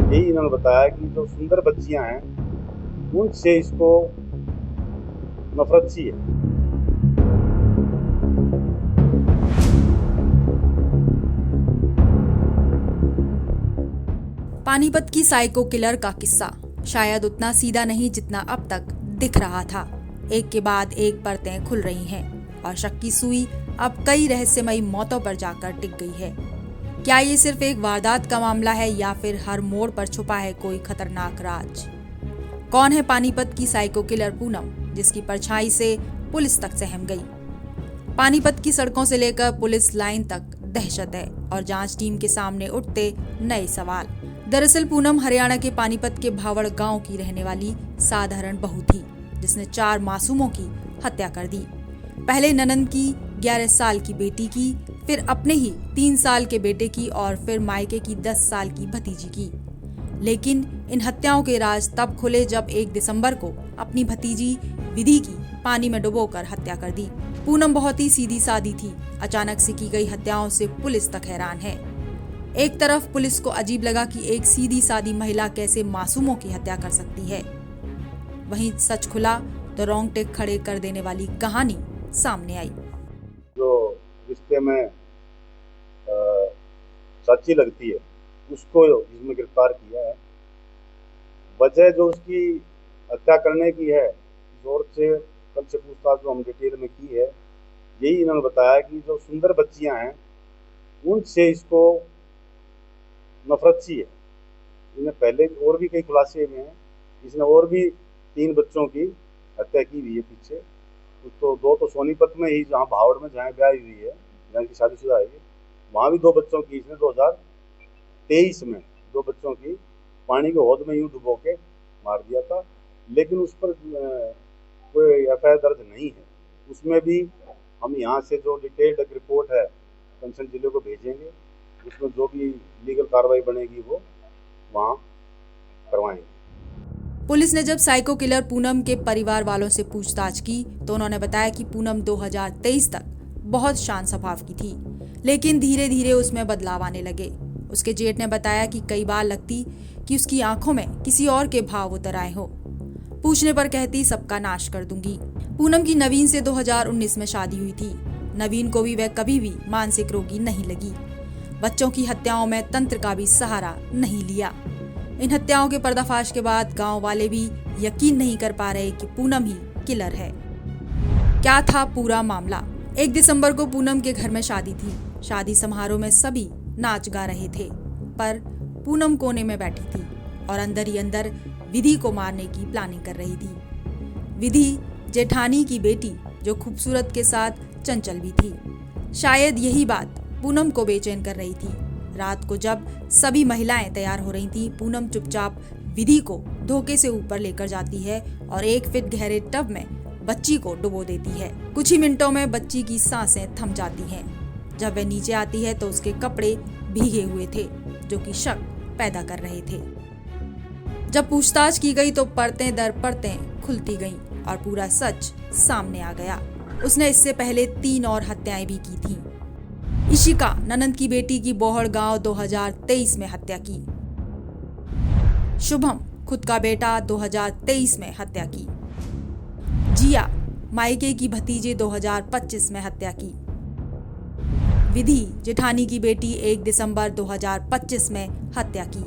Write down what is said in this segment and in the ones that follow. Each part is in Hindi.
यही इन्होंने बताया कि जो सुंदर बच्चियां हैं उनसे इसको नफरत सी है। पानीपत की साइको किलर का किस्सा शायद उतना सीधा नहीं जितना अब तक दिख रहा था। एक के बाद एक परतें खुल रही हैं और शक की सुई अब कई रहस्यमयी मौतों पर जाकर टिक गई है। क्या ये सिर्फ एक वारदात का मामला है या फिर हर मोड़ पर छुपा है कोई खतरनाक राज? कौन है पानीपत की साइको किलर पूनम, जिसकी परछाई से पुलिस तक सहम गई? पानीपत की सड़कों से लेकर पुलिस लाइन तक दहशत है और जांच टीम के सामने उठते नए सवाल। दरअसल पूनम हरियाणा के पानीपत के भावड़ गांव की रहने वाली साधारण बहू थी, जिसने 4 मासूमों की हत्या कर दी। पहले ननंद की 11 साल की बेटी की, फिर अपने ही 3 साल के बेटे की और फिर मायके की 10 साल की भतीजी की। लेकिन इन हत्याओं के राज तब खुले जब 1 दिसंबर को अपनी भतीजी विधि की पानी में डुबोकर हत्या कर दी। पूनम बहुत ही सीधी सादी थी। अचानक से की गई हत्याओं से पुलिस तक हैरान है। एक तरफ पुलिस को अजीब लगा कि एक सीधी सादी महिला कैसे मासूमों की हत्या कर सकती है, वहीं सच खुला तो रोंगटे खड़े कर देने वाली कहानी सामने आई। जो रिश्ते में सच्ची लगती है उसको इसमें गिरफ्तार किया है। वजह जो उसकी हत्या करने की है, जोर से कल से पूछताछ जो हम डिटेल में की है, यही इन्होंने बताया कि जो सुंदर बच्चियां हैं उनसे इसको नफरत सी है। इसने पहले और भी कई खुलासे हुए हैं। इसने और भी 3 बच्चों की हत्या की हुई है पीछे। कुछ तो 2 तो सोनीपत में ही, जहाँ भावड़ में जहाँ ब्याह हुई है, जहाँ की शादीशुदा है, वहाँ भी 2 बच्चों की इसने 2023 में 2 बच्चों की पानी के हौद में यूं डुबो के मार दिया था। लेकिन उस पर कोई एफआईआर दर्ज नहीं है। उसमें भी हम यहाँ से जो डिटेल्ड रिपोर्ट है कंसर्न जिले को भेजेंगे। उसमें जो भी लीगल कार्रवाई बनेगी वो वहाँ करवाएंगे। पुलिस ने जब साइको किलर पूनम के परिवार वालों से पूछताछ की तो उन्होंने बताया कि पूनम 2023 तक बहुत शांत स्वभाव की थी, लेकिन धीरे धीरे उसमें बदलाव आने लगे। उसके जेठ ने बताया कि कई बार लगती कि उसकी आंखों में किसी और के भाव उतर आए हो। पूछने पर कहती सबका नाश कर दूंगी। पूनम की नवीन से 2019 में शादी हुई थी। नवीन को भी वह कभी भी मानसिक रोगी नहीं लगी। बच्चों की हत्याओं में तंत्र का भी सहारा नहीं लिया। इन हत्याओं के पर्दाफाश के बाद गांव वाले भी यकीन नहीं कर पा रहे कि पूनम ही किलर है। क्या था पूरा मामला? 1 दिसंबर को पूनम के घर में शादी थी। शादी समारोह में सभी नाच गा रहे थे, पर पूनम कोने में बैठी थी और अंदर ही अंदर विधि को मारने की प्लानिंग कर रही थी। विधि जेठानी की बेटी, जो खूबसूरत के साथ चंचल भी थी। शायद यही बात पूनम को बेचैन कर रही थी। रात को जब सभी महिलाएं तैयार हो रही थीं, पूनम चुपचाप विधि को धोखे से ऊपर लेकर जाती है और 1 फीट गहरे टब में बच्ची को डुबो देती है। कुछ ही मिनटों में बच्ची की सांसें थम जाती हैं। जब वह नीचे आती है तो उसके कपड़े भीगे हुए थे, जो कि शक पैदा कर रहे थे। जब पूछताछ की गई तो परतें दर परतें खुलती गईं और पूरा सच सामने आ गया। उसने इससे पहले 3 और हत्याएं भी की थीं। इशिका, ननंद की बेटी की बोहड़ गांव 2023 में हत्या की। शुभम, खुद का बेटा 2023 में हत्या की। जिया, मायके की भतीजे 2025 में हत्या की। विधि, जेठानी की बेटी 1 दिसंबर 2025 में हत्या की।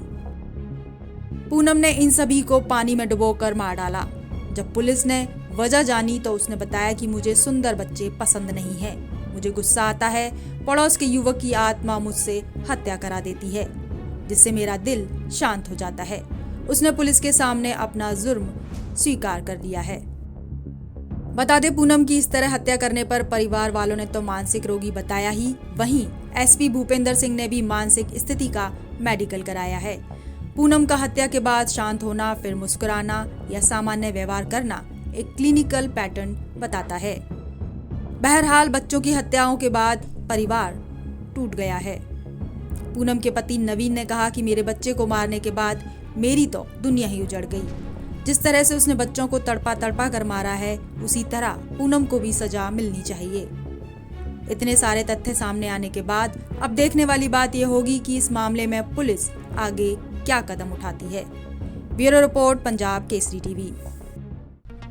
पूनम ने इन सभी को पानी में डुबोकर मार डाला। जब पुलिस ने वजह जानी तो उसने बताया कि मुझे सुंदर बच्चे पसंद नहीं है। मुझे गुस्सा आता है, पड़ोस के युवक की आत्मा मुझसे हत्या करा देती है, जिससे मेरा दिल शांत हो जाता है। उसने पुलिस के सामने अपना जुर्म स्वीकार कर लिया है। बता दे, पूनम की इस तरह हत्या करने पर परिवार वालों ने तो मानसिक रोगी बताया ही, वहीं एसपी भूपेंद्र सिंह ने भी मानसिक स्थिति का मेडिकल कराया है। पूनम का हत्या के बाद शांत होना, फिर मुस्कुराना या सामान्य व्यवहार करना एक क्लिनिकल पैटर्न बताता है। बहरहाल बच्चों की हत्याओं के बाद परिवार टूट गया है। पूनम के पति नवीन ने कहा कि मेरे बच्चे को मारने के बाद मेरी तो दुनिया ही उजड़ गई। जिस तरह से उसने बच्चों को तड़पा तड़पा कर मारा है, उसी तरह पूनम को भी सजा मिलनी चाहिए। इतने सारे तथ्य सामने आने के बाद अब देखने वाली बात यह होगी कि इस मामले में पुलिस आगे क्या कदम उठाती है। Bureau report, Punjab Kesari TV.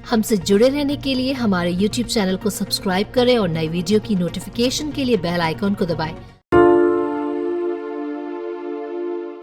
हमसे जुड़े रहने के लिए हमारे YouTube चैनल को सब्सक्राइब करें और नई वीडियो की नोटिफिकेशन के लिए बेल आइकॉन को दबाएं।